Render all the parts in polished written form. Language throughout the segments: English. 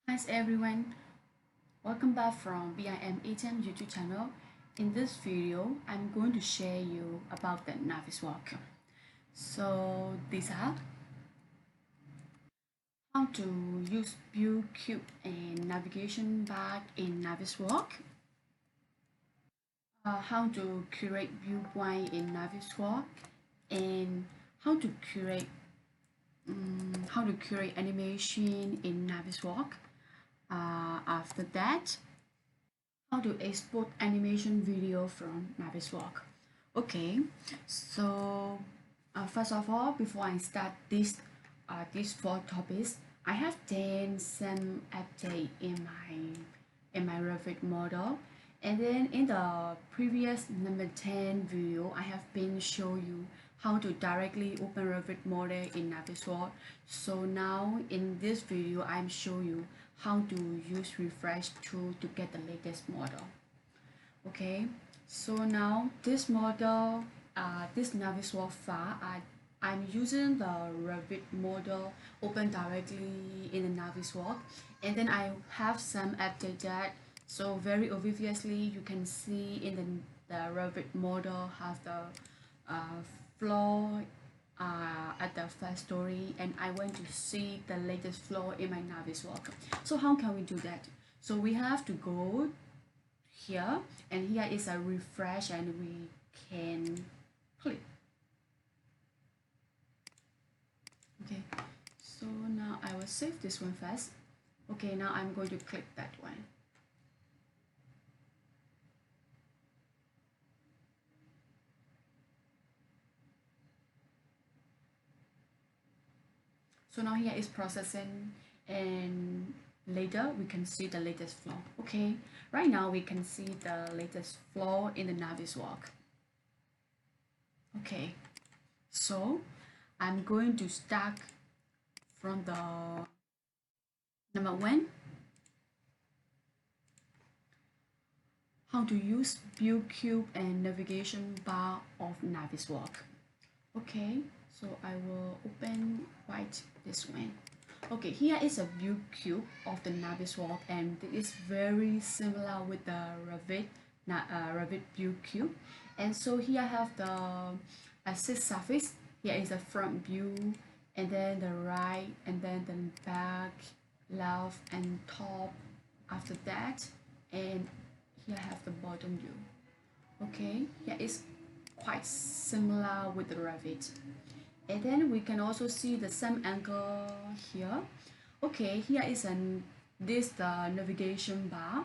Hi everyone, welcome back from BIM Ayechan YouTube Channel. In this video, I'm going to share you about the Navisworks. So these are how to use view cube and navigation bar in Navisworks, how to create viewpoint in Navisworks, and how to create animation in Navisworks. After that, how to export animation video from Navisworks. Okay, so first of all, before I start these four topics, I have done some update in my Revit model, and then in the previous number 10 video, I have been show you how to directly open Revit model in Navisworks. So now in this video, I'm show you how to use refresh tool to get the latest model. Okay, so now this model, this Navisworks file, I'm using the Revit model open directly in the Navisworks, and then I have some updated. So very obviously, you can see in the Revit model have the floor at the first story, and I want to see the latest floor in my Navisworks. So how can we do that? So we have to go here, and here is a refresh, and we can click. Okay, so now I will save this one first. Okay, now I'm going to click that one. So now here is processing, and later we can see the latest flow. Okay, right now we can see the latest flow in the Navisworks. Okay, so I'm going to start from the number one, how to use view cube and navigation bar of Navisworks. Okay, so I will open right this one. Okay, here is a view cube of the Navisworks, and it is very similar with the Revit view cube. And so here I have the assist surface. Here is the front view, and then the right, and then the back, left, and top. After that, and here I have the bottom view. Okay, here is quite similar with the Revit. And then we can also see the same angle here. Okay, here is the navigation bar,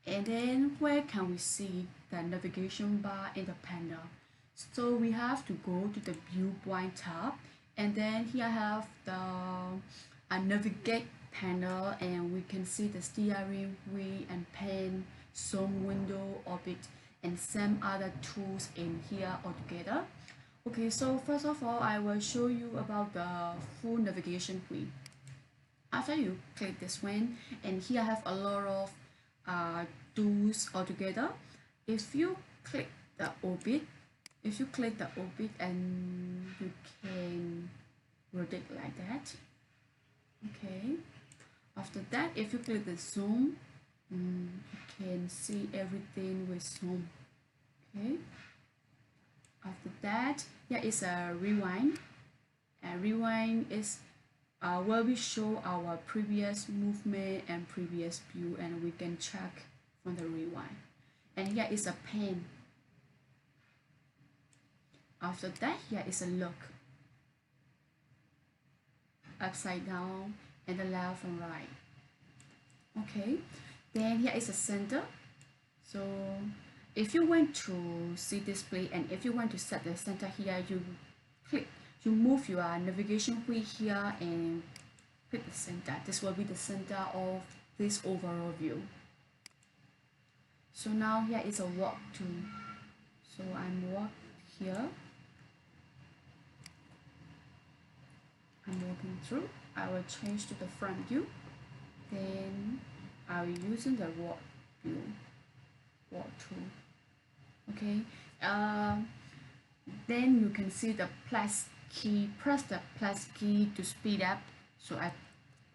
and then where can we see the navigation bar in the panel? So we have to go to the viewpoint tab, and then here I have the navigate panel, and we can see the steering wheel and pen, zoom window, orbit, and some other tools in here altogether. Okay, so first of all, I will show you about the full navigation wheel. After you click this one, and here I have a lot of tools altogether. If you click the orbit, and you can rotate like that. Okay. After that, if you click the zoom, you can see everything with zoom. Okay. After that, here is a rewind. And rewind is where we show our previous movement and previous view, and we can check from the rewind. And here is a pen. After that, here is a look, upside down, and the left and right. Okay, then here is a center. So if you want to see display, and if you want to set the center here, you move your navigation wheel here and click the center. This will be the center of this overall view. So now here is a walk tool. So I'm here. I'm walking through. I will change to the front view. Then I will using the walk tool. Okay. Then you can see the plus key. Press the plus key to speed up. So I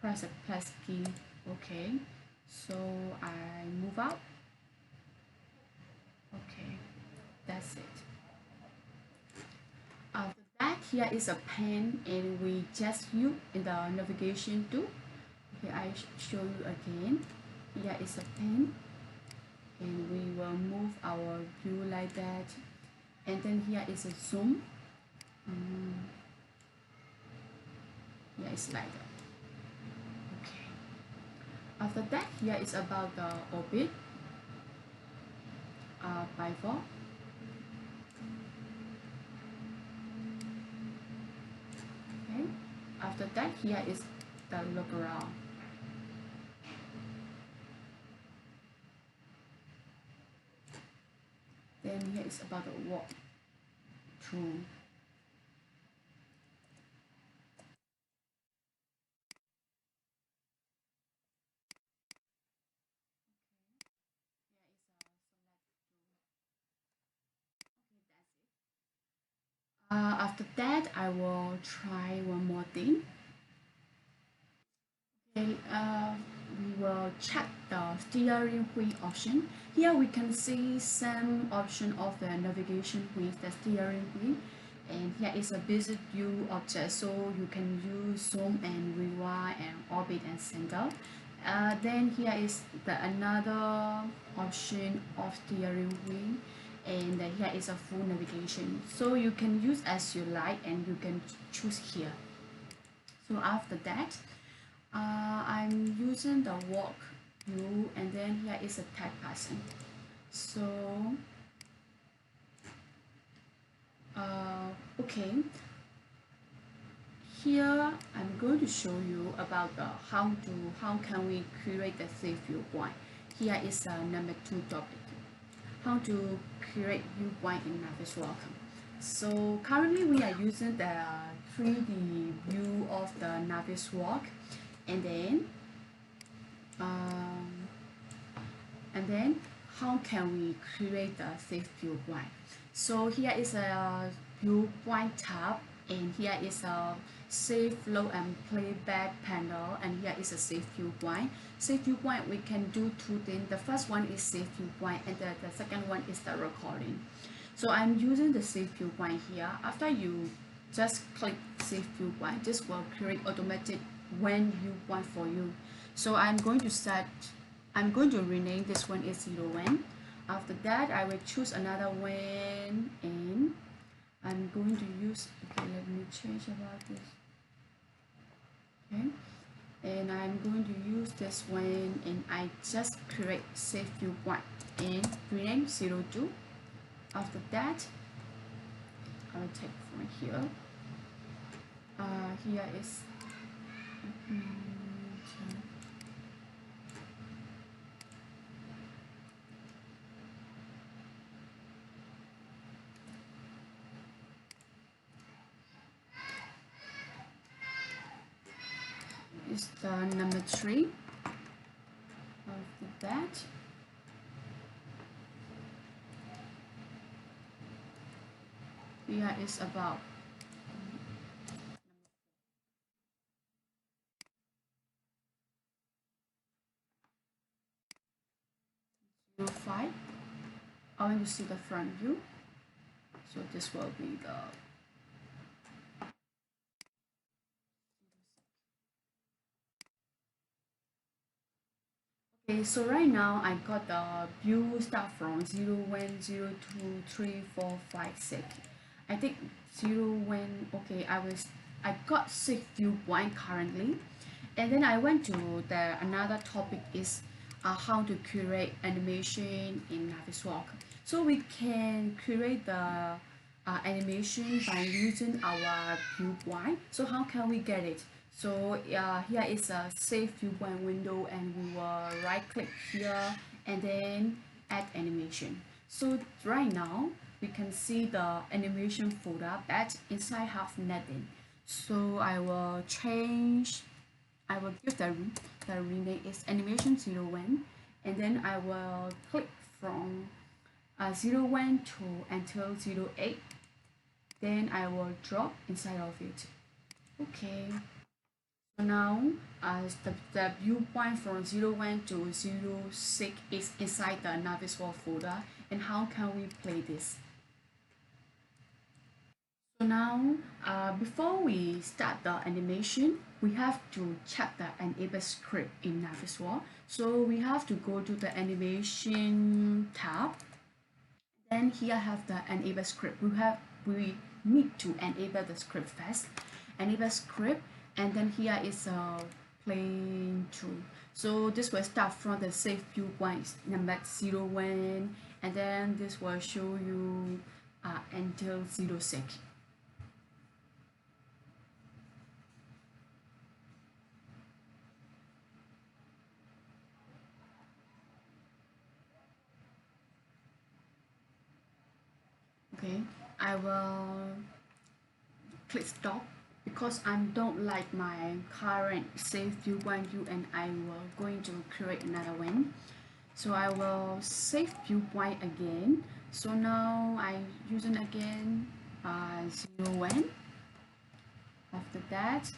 press the plus key. Okay, so I move out. Okay, that's it. After that, here is a pen, and we just use in the navigation tool. Okay, I show you again. Here is a pen, and we will move our view like that. And then here is a zoom. Here is like that. Okay. After that, here is about the orbit by 4. Okay. After that, here is the look around. Then here is about the walk through. After that, I will try one more thing. Okay, we will check the steering wheel option. Here we can see some option of the navigation with the steering wheel. And here is a basic view object, so you can use zoom and rewind and orbit and center. Then here is another option of steering wheel, and here is a full navigation, so you can use as you like and you can choose here. So after that, I'm using the walk view, and then here is a tag person. So okay, here I'm going to show you about the how can we create the Save Viewpoint. Here is number 2 topic, how to create viewpoint in Navisworks. So currently we are using the 3D view of the Navisworks, and then how can we create the Save Viewpoint. So here is a viewpoint tab, and here is a save flow and playback panel, and here is a Save Viewpoint. Save Viewpoint, we can do 2 things. The first one is Save Viewpoint, and the second one is the recording. So I'm using the Save Viewpoint here. After you just click Save Viewpoint, this will create automatic when viewpoint for you. So I'm going to rename this one is 0 when. After that, I will choose another when, and I'm going to use, okay, let me change about this. Okay, and I'm going to use this one, and I just create Save Viewpoint and rename 02. After that, I will take from here. Here is the number 3. After that, here is about number 5. I want to see the front view, so this will be the okay. So right now I got the view start from 0 when 0 2 3 4 5 6. I think 0 when, okay, I got 6 viewpoint currently, and then I went to the another topic is how to create animation in Navisworks. So we can create the animation by using our viewpoint. So how can we get it? So here is a Save Viewpoint window, and we will right click here and then add animation. So right now we can see the animation folder, but inside have nothing. So I will give the rename is animation 0 when, and then I will click from 0 when to until 08. Then I will drop inside of it. Okay, So now the viewpoint from 01 to 06 is inside the Navisworks folder. And how can we play this? So now, before we start the animation, we have to check the enable script in Navisworks. So we have to go to the animation tab. Then here have the enable script. We need to enable the script first. Enable script, and then here is a playing through. So this will start from the Save Viewpoints number 01, and then this will show you until 06. Okay, I will click stop because I don't like my current save viewpoint view, and I will going to create another one. So I will save viewpoint again. So now I using again 01. After that,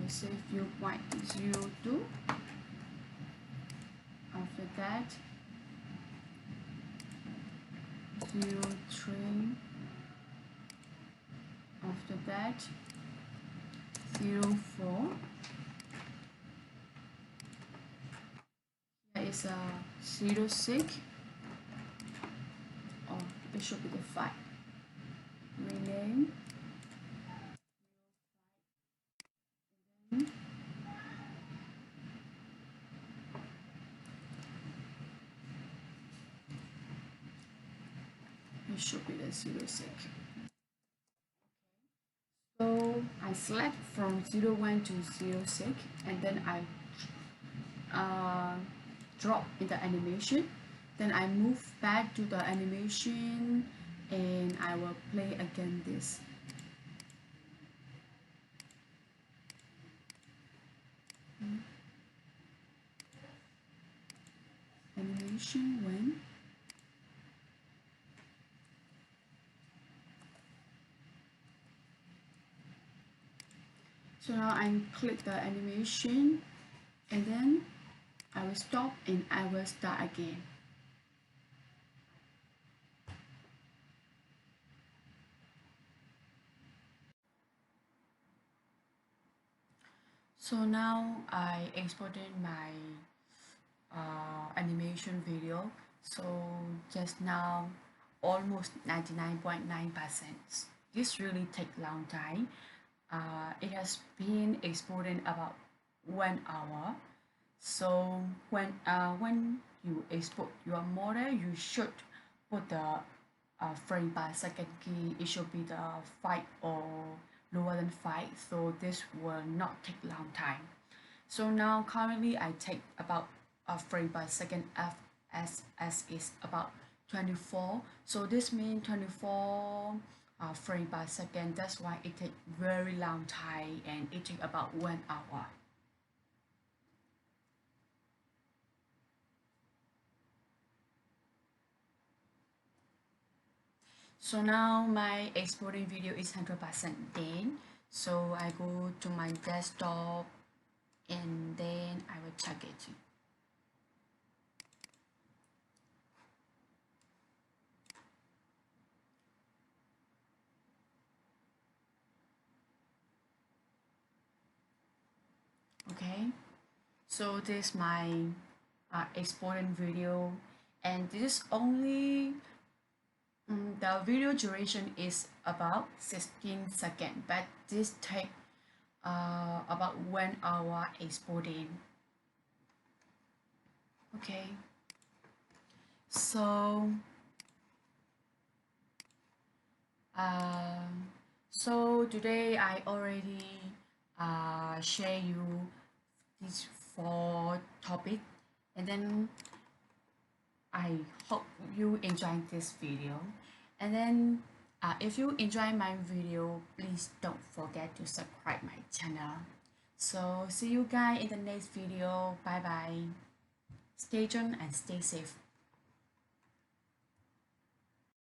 save viewpoint 02. After that, 03. After that, 04. Here is a 06. Oh, it should be the 5. Rename. It should be the 06. So I select from 01 to 06, and then I drop in the animation. Then I move back to the animation, and I will play again this. Animation 1. So now I click the animation, and then I will stop and I will start again. So now I exported my animation video. So just now, almost 99.9%. This really take long time. It has been exported about 1 hour. So when you export your model, you should put the frame per second key. It should be the 5 or lower than 5, so this will not take long time. So now currently I take about a frame per second. FSS is about 24, so this means 24 frame per second. That's why it takes very long time, and it takes about 1 hour. So now my exporting video is 100% done. So I go to my desktop, and then I will check it. Okay, so this is my exporting video, and this is only the video duration is about 16 seconds, but this take about 1 hour exporting. Okay, so today I already share you these 4 topics, and then I hope you enjoy this video. And then if you enjoy my video, please don't forget to subscribe my channel. So see you guys in the next video. Bye bye. Stay tuned and stay safe.